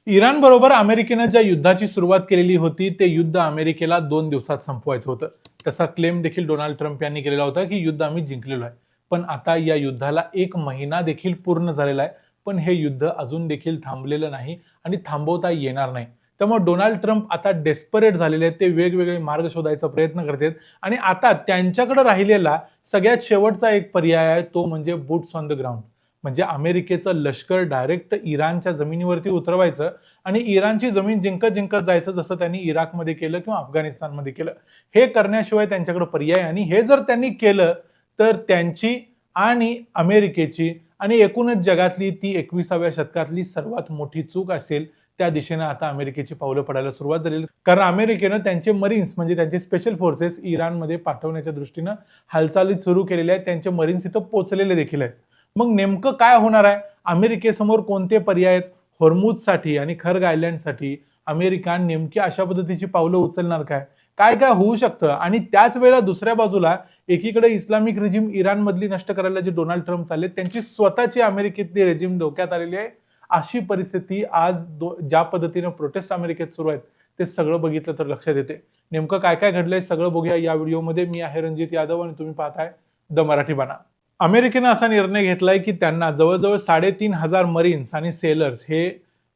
Iran बरोबर अमेरिकेनं ज्या युद्धाची सुरुवात केलेली होती ते युद्ध अमेरिकेला 2 दिवसात संपवायचं होतं. तसा क्लेम देखील डोनाल्ड ट्रम्प यांनी केलेला होता की युद्ध आम्ही जिंकलेलो आहे. पण आता या युद्धाला 1 महिना देखील पूर्ण झालेला आहे, पण हे युद्ध अजून देखील थांबलेलं नाही आणि थांबवता येणार नाही. त्यामुळे डोनाल्ड ट्रम्प आता डेस्परेट झालेले आहेत. ते वेगवेगळे मार्ग शोधायचा प्रयत्न करतात आणि आता त्यांच्याकडे राहिलेला सगळ्यात शेवटचा एक पर्याय आहे, तो म्हणजे बूट्स ऑन द ग्राउंड. म्हणजे अमेरिकेचं लष्कर डायरेक्ट इराणच्या जमिनीवरती उतरवायचं आणि इराणची जमीन जिंकत जिंकत जायचं, जसं त्यांनी इराकमध्ये केलं किंवा अफगाणिस्तानमध्ये केलं. हे करण्याशिवाय त्यांच्याकडे पर्याय, आणि हे जर त्यांनी केलं तर त्यांची आणि अमेरिकेची आणि एकूणच जगातली ती 21व्या शतकातली सर्वात मोठी चूक असेल. त्या दिशेने आता अमेरिकेची पावलं पडायला सुरुवात झालेली, कारण अमेरिकेनं त्यांचे मरीन्स म्हणजे त्यांचे स्पेशल फोर्सेस इराणमध्ये पाठवण्याच्या दृष्टीनं हालचाली सुरू केलेल्या आहेत. त्यांचे मरीन्स इथं पोहोचलेले देखील आहेत. मग नेमकं काय होणार आहे? अमेरिकेसमोर कोणते पर्याय आहेत? हॉर्मुझसाठी आणि खर्ग आयलँडसाठी अमेरिका नेमकी अशा पद्धतीची पावलं उचलणार काय? काय काय होऊ शकतं? आणि त्याच वेळेला दुसऱ्या बाजूला एकीकडे इस्लामिक रेजिम इराणमधली नष्ट करायला जे डोनाल्ड ट्रम्प चालले, त्यांची स्वतःची अमेरिकेतली रेजिम धोक्यात आलेली आहे. अशी परिस्थिती आज ज्या पद्धतीने प्रोटेस्ट अमेरिकेत सुरू आहेत ते सगळं बघितलं तर लक्षात येते. नेमकं काय काय घडलंय सगळं बघूया या व्हिडिओमध्ये. मी आहे रणजित यादव आणि तुम्ही पाहताय द मराठी बाणा. अमेरिकेनं असा निर्णय घेतलाय की त्यांना जवळजवळ 3,500 मरीन्स आणि सेलर्स हे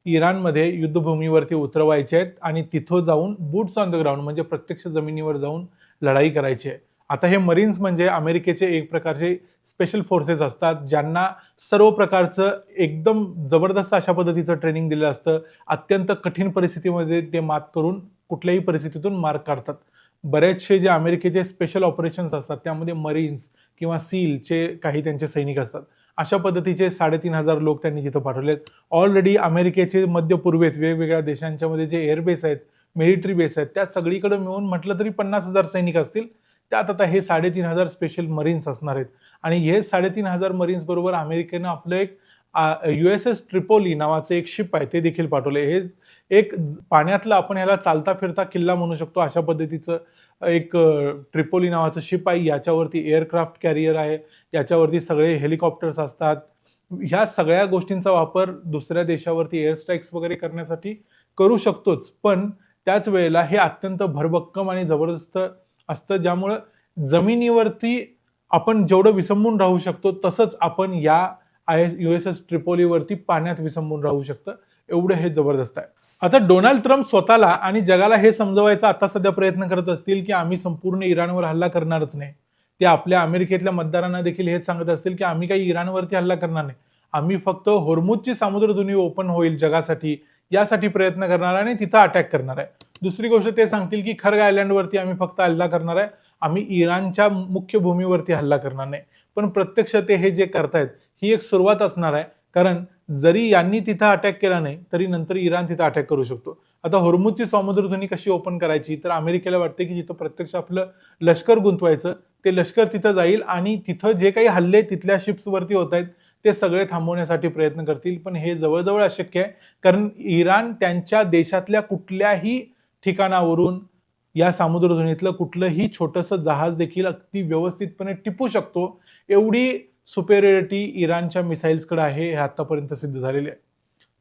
इराणमध्ये युद्धभूमीवरती उतरवायचे आहेत आणि तिथं जाऊन बूट्स ऑन द ग्राउंड म्हणजे प्रत्यक्ष जमिनीवर जाऊन लढाई करायची आहे. आता हे मरीन्स म्हणजे अमेरिकेचे एक प्रकारचे स्पेशल फोर्सेस असतात, ज्यांना सर्व प्रकारचं एकदम जबरदस्त अशा पद्धतीचं ट्रेनिंग दिलं असतं. अत्यंत कठीण परिस्थितीमध्ये ते मात करून कुठल्याही परिस्थितीतून मार्ग काढतात. बरेचसे जे अमेरिकेचे स्पेशल ऑपरेशन्स असतात त्यामध्ये मरीन्स किंवा सीलचे काही त्यांचे सैनिक असतात. अशा पद्धतीचे 3,500 लोक त्यांनी तिथं पाठवलेत. ऑलरेडी अमेरिकेचे मध्य पूर्वेत वेगवेगळ्या देशांच्या मध्ये जे एअरबेस आहेत, मिलिटरी बेस आहेत, त्या सगळीकडे मिळून म्हटलं तरी 50,000 सैनिक असतील. त्यात आता हे 3,500 स्पेशल मरीन्स असणार आहेत. आणि हे 3,500 मरीन्स बरोबर अमेरिकेनं आपलं एक USS ट्रिपोली नावाचं एक शिप आहे ते देखील पाठवले. हे एक पाण्यातलं आपण ह्याला चालता फिरता किल्ला म्हणू शकतो अशा पद्धतीचं एक ट्रिपोली नावाचं शिप आहे. याच्यावरती एअरक्राफ्ट कॅरियर आहे, याच्यावरती सगळे हेलिकॉप्टर्स असतात. ह्या सगळ्या गोष्टींचा वापर दुसऱ्या देशावरती एअर स्ट्राईक्स वगैरे करण्यासाठी करू शकतोच, पण त्याच वेळेला हे अत्यंत भरभक्कम आणि जबरदस्त असतं, ज्यामुळं जमिनीवरती आपण जेवढं विसंबून राहू शकतो तसंच आपण या USS ट्रिपोलीवरती पाण्यात विसंबून राहू शकतं. एवढं हे जबरदस्त आहे. आता डोनाल्ड ट्रम्प स्वतःला आणि जगाला हे समजवायचा आता सध्या प्रयत्न करत असतील की आम्ही संपूर्ण इराणवर हल्ला करणारच नाही. ते आपल्या अमेरिकेतल्या मतदारांना देखील हेच सांगत असतील की आम्ही काही इराणवरती हल्ला करणार नाही. आम्ही फक्त होर्मुझची सामुद्रधुनी ओपन होईल जगासाठी यासाठी प्रयत्न करणार आणि तिथं अटॅक करणार आहे. दुसरी गोष्ट ते सांगतील की खर्ग आयलँडवरती आम्ही फक्त हल्ला करणार आहे, आम्ही इराणच्या मुख्य भूमीवरती हल्ला करणार नाही. पण प्रत्यक्ष ते हे जे करतायत ही एक सुरुवात असणार आहे, कारण जरी यांनी तिथं अटॅक केला नाही तरी नंतर इराण तिथं अटॅक करू शकतो. आता होर्मुझची सामुद्रधुनी कशी ओपन करायची, तर अमेरिकेला वाटते की तिथं प्रत्यक्ष आपलं लष्कर गुंतवायचं. ते लष्कर तिथं जाईल आणि तिथं जे काही हल्ले तिथल्या शिप्सवरती होत आहेत ते सगळे थांबवण्यासाठी प्रयत्न करतील. पण हे जवळजवळ अशक्य आहे, कारण इराण त्यांच्या देशातल्या कुठल्याही ठिकाणावरून या सामुद्रधुनीतलं कुठलंही छोटंसं जहाज देखील अगदी व्यवस्थितपणे टिपू शकतो. एवढी सुपेरियरिटी इराणच्या मिसाईल्सकडे आहे, हे आतापर्यंत सिद्ध झालेले आहे.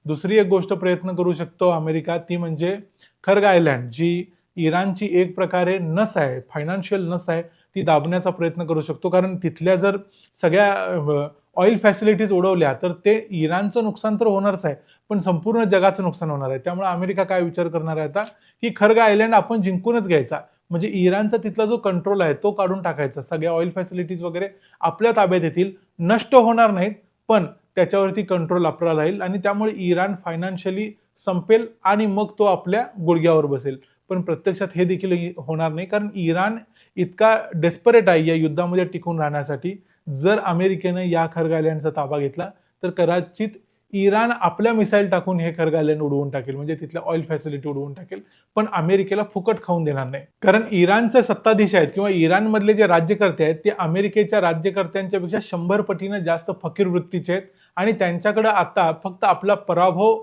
दुसरी एक गोष्ट प्रयत्न करू शकतो अमेरिका, ती म्हणजे खर्ग आयलँड, जी इराणची एक प्रकारे नस आहे, फायनान्शियल नस आहे, ती दाबण्याचा प्रयत्न करू शकतो. कारण तिथल्या जर सगळ्या ऑइल फॅसिलिटीज उडवल्या तर ते इराणचं नुकसान तर होणारच आहे, पण संपूर्ण जगाचं नुकसान होणार आहे. त्यामुळे अमेरिका काय विचार करणार आहे आता, की खर्ग आयलँड आपण जिंकूनच घ्यायचा, म्हणजे इराणचा तिथला जो कंट्रोल आहे तो काढून टाकायचा. सगळ्या ऑइल फॅसिलिटीज वगैरे आपल्या ताब्यात येतील, नष्ट होणार नाहीत, पण त्याच्यावरती कंट्रोल आपला राहील आणि त्यामुळे इराण फायनान्शियली संपेल आणि मग तो आपल्या गुडघ्यावर बसेल. पण प्रत्यक्षात हे देखील होणार नाही, कारण इराण इतका डेस्परेट आहे या युद्धामध्ये टिकून राहण्यासाठी. जर अमेरिकेनं या खर्ग आयलँडचा ताबा घेतला तर कदाचित इराण आपल्या मिसाईल टाकून हे खर्ग आयलँड उडवून टाकेल, म्हणजे तिथल्या ऑइल फॅसिलिटी उडवून टाकेल. पण अमेरिकेला फुकट खाऊन देणार नाही, कारण इराणचे सत्ताधीश आहेत किंवा इराणमधले जे राज्यकर्ते आहेत ते अमेरिकेच्या राज्यकर्त्यांच्या पेक्षा 100 पटीने जास्त फकीर वृत्तीचे आहेत आणि त्यांच्याकडे आता फक्त आपला पराभव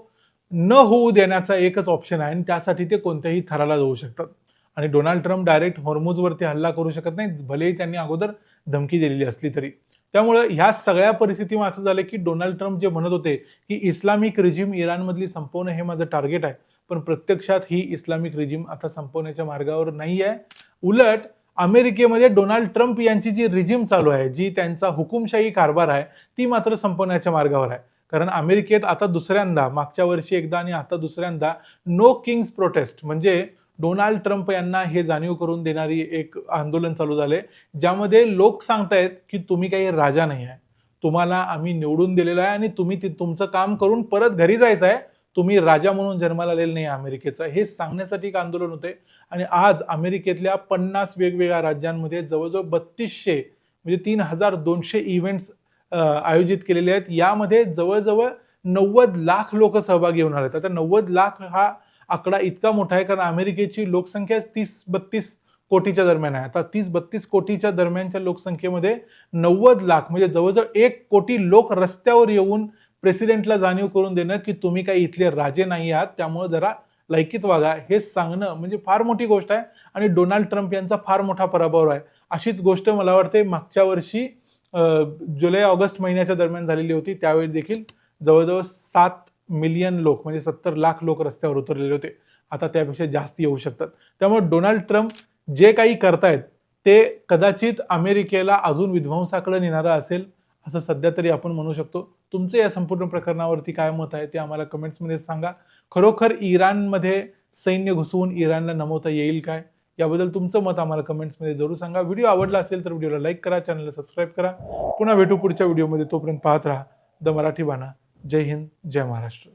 न होऊ देण्याचा एकच ऑप्शन आहे आणि त्यासाठी ते कोणत्याही थराला जाऊ शकतात. आणि डोनाल्ड ट्रम्प डायरेक्ट हॉर्मुझवरती हल्ला करू शकत नाही, भलेही त्यांनी अगोदर धमकी दिलेली असली तरी. त्यामुळे ह्या सगळ्या परिस्थितीमध्ये असं झालं की डोनाल्ड ट्रम्प जे म्हणत होते की इस्लामिक रिजिम इराणमधली संपवणं हे माझं टार्गेट आहे, पण प्रत्यक्षात ही इस्लामिक रिजिम आता संपवण्याच्या मार्गावर नाही आहे. उलट अमेरिकेमध्ये डोनाल्ड ट्रम्प यांची जी रिजिम चालू आहे, जी त्यांचा हुकुमशाही कारभार आहे, ती मात्र संपवण्याच्या मार्गावर आहे. कारण अमेरिकेत आता दुसऱ्यांदा, मागच्या वर्षी एकदा आणि आता दुसऱ्यांदा नो किंग्स प्रोटेस्ट म्हणजे डोनाल्ड ट्रम्प यांना हे जाणीव करून देणारी एक आंदोलन चालू झाले, ज्यामध्ये लोक सांगतायत की तुम्ही काही राजा नाही आहे, तुम्हाला आम्ही निवडून दिलेलं आहे आणि तुम्ही तुमचं काम करून परत घरी जायचं आहे, तुम्ही राजा म्हणून जन्माला आलेलं नाही अमेरिकेचा, हे सांगण्यासाठी एक आंदोलन होते. आणि आज अमेरिकेतल्या 50 वेगवेगळ्या राज्यांमध्ये जवळजवळ 3200 म्हणजे 3200 इव्हेंट्स आयोजित केलेले आहेत. यामध्ये जवळजवळ 90 लाख लोक सहभागी होणार आहेत. आता 90 लाख हा आकडा इतका मोठा आहे कारण अमेरिकेची लोकसंख्या 30-32 कोटीच्या दरम्यान आहे. आता 30-32 कोटीच्या दरम्यानच्या लोकसंख्येमध्ये 90 लाख म्हणजे जवळजवळ 1 कोटी लोक रस्त्यावर येऊन प्रेसिडेंटला जाणीव करून देणं की तुम्ही काही इथले राजे नाही आहात, त्यामुळे जरा लायकीत वागा, हे सांगणं म्हणजे फार मोठी गोष्ट आहे आणि डोनाल्ड ट्रम्प यांचा फार मोठा पराभव आहे. अशीच गोष्ट मला वाटते मागच्या वर्षी जुलै-ऑगस्ट महिन्याच्या दरम्यान झालेली होती. त्यावेळी देखील जवळजवळ 7 मिलियन लोक म्हणजे 70 लाख लोक रस्त्यावर उतरलेले होते. आता त्यापेक्षा जास्त येऊ शकतात. त्यामुळे डोनाल्ड ट्रम्प जे काही करतायत ते कदाचित अमेरिकेला अजून विध्वंसाकडे नेणारं असेल, असं सध्या तरी आपण म्हणू शकतो. तुमचे या संपूर्ण प्रकरणावरती काय मत आहे ते आम्हाला कमेंट्समध्ये सांगा. खरोखर इराणमध्ये सैन्य घुसवून इराणला नमवता येईल काय? याबद्दल तुमचं मत आम्हाला कमेंट्समध्ये जरूर सांगा. व्हिडिओ आवडला असेल तर व्हिडिओला लाईक करा, चॅनलला सबस्क्राईब करा. पुन्हा भेटू पुढच्या व्हिडिओमध्ये. तोपर्यंत पाहत राहा द मराठी बाणा. जय हिंद, जय महाराष्ट्र.